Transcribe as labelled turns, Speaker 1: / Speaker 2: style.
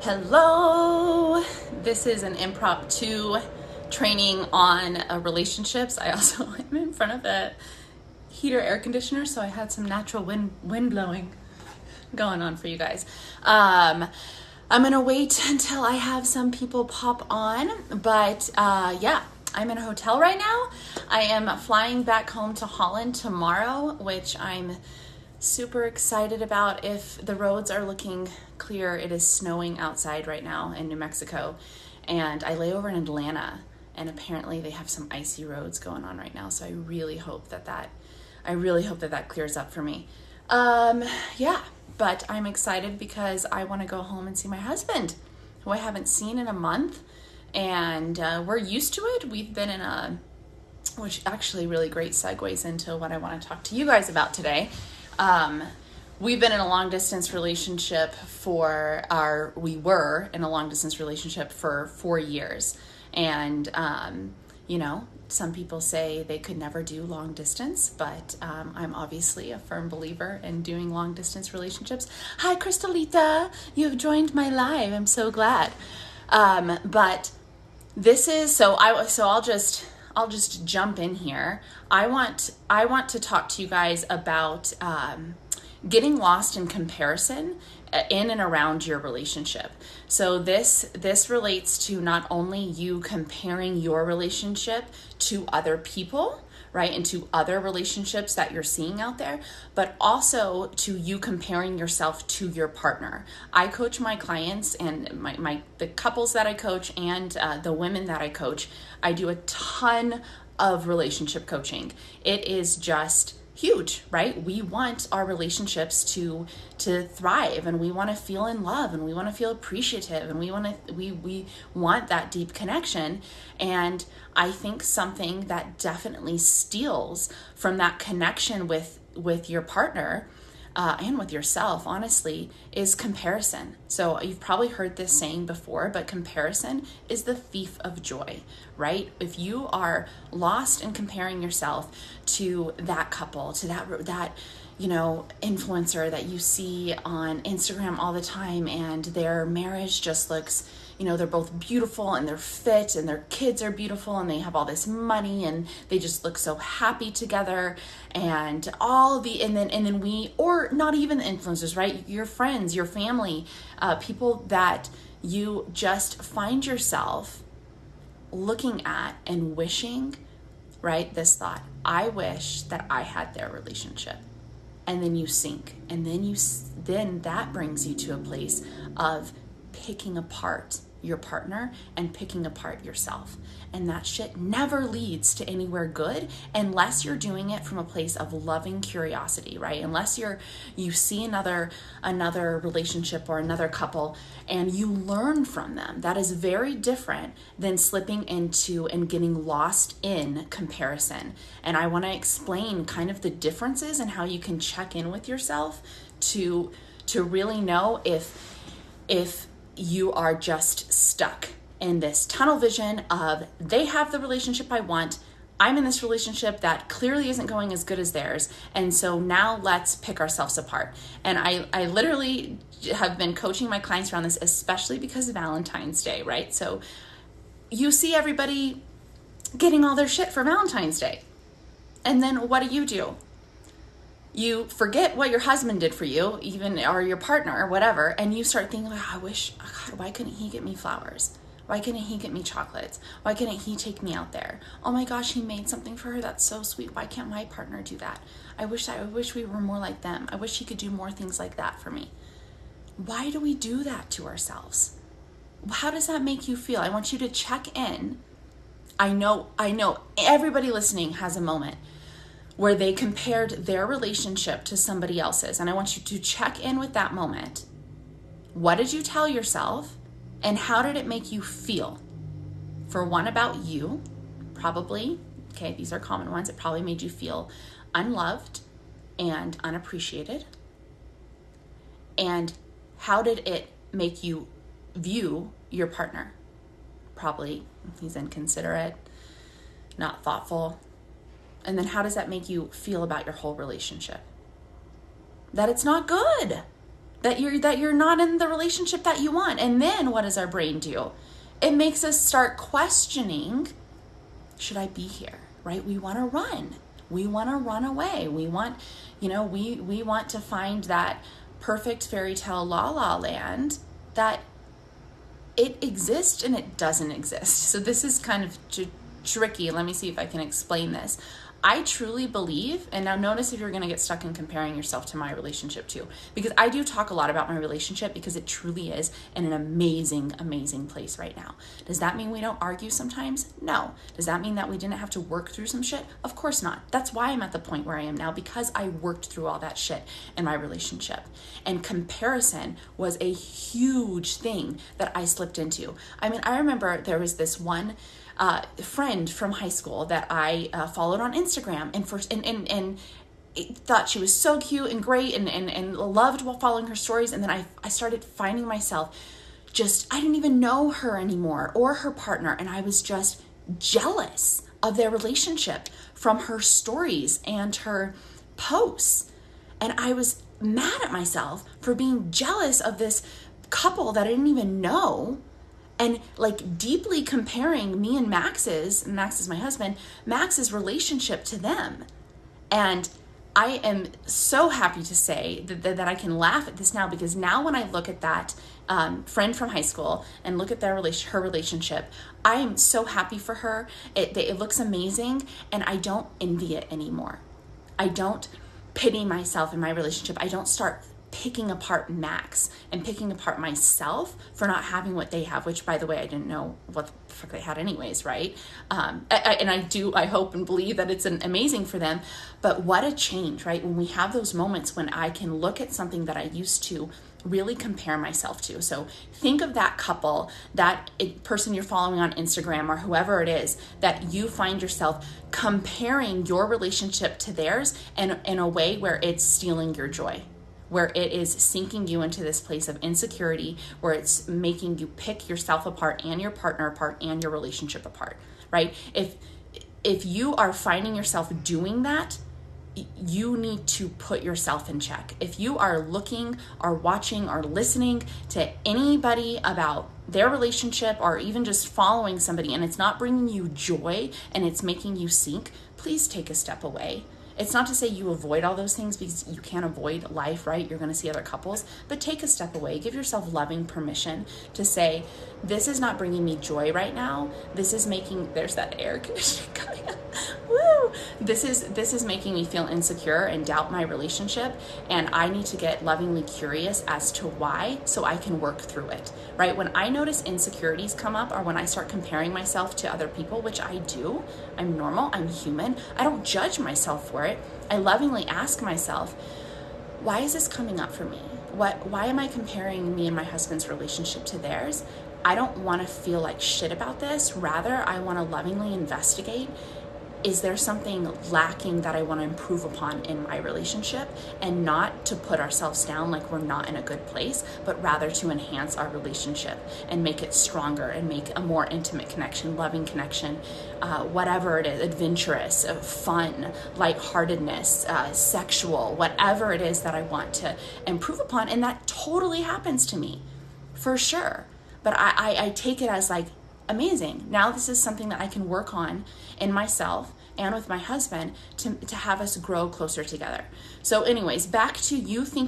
Speaker 1: Hello! This is an impromptu training on relationships. I also am in front of a heater air conditioner, so I had some natural wind blowing going on for you guys. I'm gonna wait until I have some people pop on, but yeah, I'm in a hotel right now. I am flying back home to Holland tomorrow, which I'm super excited about. If the roads are looking clear, it is snowing outside right now in New Mexico, and I lay over in Atlanta, and apparently they have some icy roads going on right now, so I really hope that clears up for me. Yeah, but I'm excited because I want to go home and see my husband, who I haven't seen in a month, and we're used to it. We've been in which actually really great segues into what I want to talk to you guys about today. We've been in a long distance relationship we were in a long distance relationship for 4 years. And, some people say they could never do long distance, but I'm obviously a firm believer in doing long distance relationships. Hi, Crystalita, you have joined my live. I'm so glad. But this is, I'll just jump in here. I want to talk to you guys about getting lost in comparison in and around your relationship. So this relates to not only you comparing your relationship to other people, right, and to other relationships that you're seeing out there, but also to you comparing yourself to your partner. I coach my clients and the couples that I coach and the women that I coach. I do a ton of relationship coaching. It is just huge, right? We want our relationships to thrive, and we want to feel in love, and we want to feel appreciative, and we want that deep connection. And I think something that definitely steals from that connection with your partner and with yourself, honestly, is comparison. So you've probably heard this saying before, but comparison is the thief of joy, right? If you are lost in comparing yourself to that couple, to that influencer that you see on Instagram all the time, and their marriage just looks, they're both beautiful and they're fit and their kids are beautiful and they have all this money and they just look so happy together, and then we, or not even the influencers, right? Your friends, your family, people that you just find yourself looking at and wishing, right? This thought, I wish that I had their relationship. And then you sink, and then that brings you to a place of picking apart your partner and picking apart yourself. And that shit never leads to anywhere good unless you're doing it from a place of loving curiosity, right? Unless you see another relationship or another couple and you learn from them. That is very different than slipping into and getting lost in comparison. And I want to explain kind of the differences and how you can check in with yourself to really know if you are just stuck in this tunnel vision of, they have the relationship I want, I'm in this relationship that clearly isn't going as good as theirs, and so now let's pick ourselves apart. And I literally have been coaching my clients around this, especially because of Valentine's Day, right? So you see everybody getting all their shit for Valentine's Day, and then what do? You forget what your husband did for you, or your partner or whatever, and you start thinking, I wish, God, why couldn't he get me flowers? Why couldn't he get me chocolates? Why couldn't he take me out there? Oh my gosh, he made something for her. That's so sweet. Why can't my partner do that? I wish we were more like them. I wish he could do more things like that for me. Why do we do that to ourselves? How does that make you feel? I want you to check in. I know everybody listening has a moment where they compared their relationship to somebody else's. And I want you to check in with that moment. What did you tell yourself? And how did it make you feel? For one, about you, probably, okay, these are common ones. It probably made you feel unloved and unappreciated. And how did it make you view your partner? Probably he's inconsiderate, not thoughtful. And then how does that make you feel about your whole relationship? That it's not good, that you're not in the relationship that you want. And then what does our brain do? It makes us start questioning, should I be here, right? We want to run. We want to run away. We want, we want to find that perfect fairy tale la la land that it exists and it doesn't exist. So this is kind of tricky. Let me see if I can explain this. I truly believe, and now notice if you're going to get stuck in comparing yourself to my relationship too, because I do talk a lot about my relationship because it truly is in an amazing, amazing place right now. Does that mean we don't argue sometimes? No. Does that mean that we didn't have to work through some shit? Of course not. That's why I'm at the point where I am now, because I worked through all that shit in my relationship. And comparison was a huge thing that I slipped into. I mean, I remember there was this one friend from high school that I followed on Instagram and thought she was so cute and great and loved following her stories. And then I started finding myself I didn't even know her anymore or her partner. And I was just jealous of their relationship from her stories and her posts. And I was mad at myself for being jealous of this couple that I didn't even know. And like deeply comparing me and Max is my husband, Max's relationship to them. And I am so happy to say that I can laugh at this now, because now when I look at that friend from high school and look at her relationship, I am so happy for her. It looks amazing, and I don't envy it anymore. I don't pity myself in my relationship. I don't start picking apart Max and picking apart myself for not having what they have, which, by the way, I didn't know what the fuck they had anyways, right? I hope and believe that it's amazing for them. But what a change, right? When we have those moments when I can look at something that I used to really compare myself to. So think of that couple, that person you're following on Instagram or whoever it is, that you find yourself comparing your relationship to theirs in a way where it's stealing your joy, where it is sinking you into this place of insecurity, where it's making you pick yourself apart and your partner apart and your relationship apart, right? If you are finding yourself doing that, you need to put yourself in check. If you are looking or watching or listening to anybody about their relationship or even just following somebody and it's not bringing you joy and it's making you sink, please take a step away. It's not to say you avoid all those things, because you can't avoid life, right? You're going to see other couples, but take a step away. Give yourself loving permission to say, this is not bringing me joy right now. This is making, there's that air conditioning coming up. Woo! This is making me feel insecure and doubt my relationship. And I need to get lovingly curious as to why, so I can work through it, right? When I notice insecurities come up, or when I start comparing myself to other people, which I do, I'm normal, I'm human. I don't judge myself for it. I lovingly ask myself, why is this coming up for me? Why am I comparing me and my husband's relationship to theirs? I don't want to feel like shit about this. Rather, I want to lovingly investigate. Is there something lacking that I want to improve upon in my relationship? And not to put ourselves down like we're not in a good place, but rather to enhance our relationship and make it stronger and make a more intimate connection, loving connection, whatever it is, adventurous, fun, lightheartedness, sexual, whatever it is that I want to improve upon. And that totally happens to me, for sure. But I take it as like, amazing. Now this is something that I can work on in myself and with my husband to have us grow closer together. So anyways, back to you thinking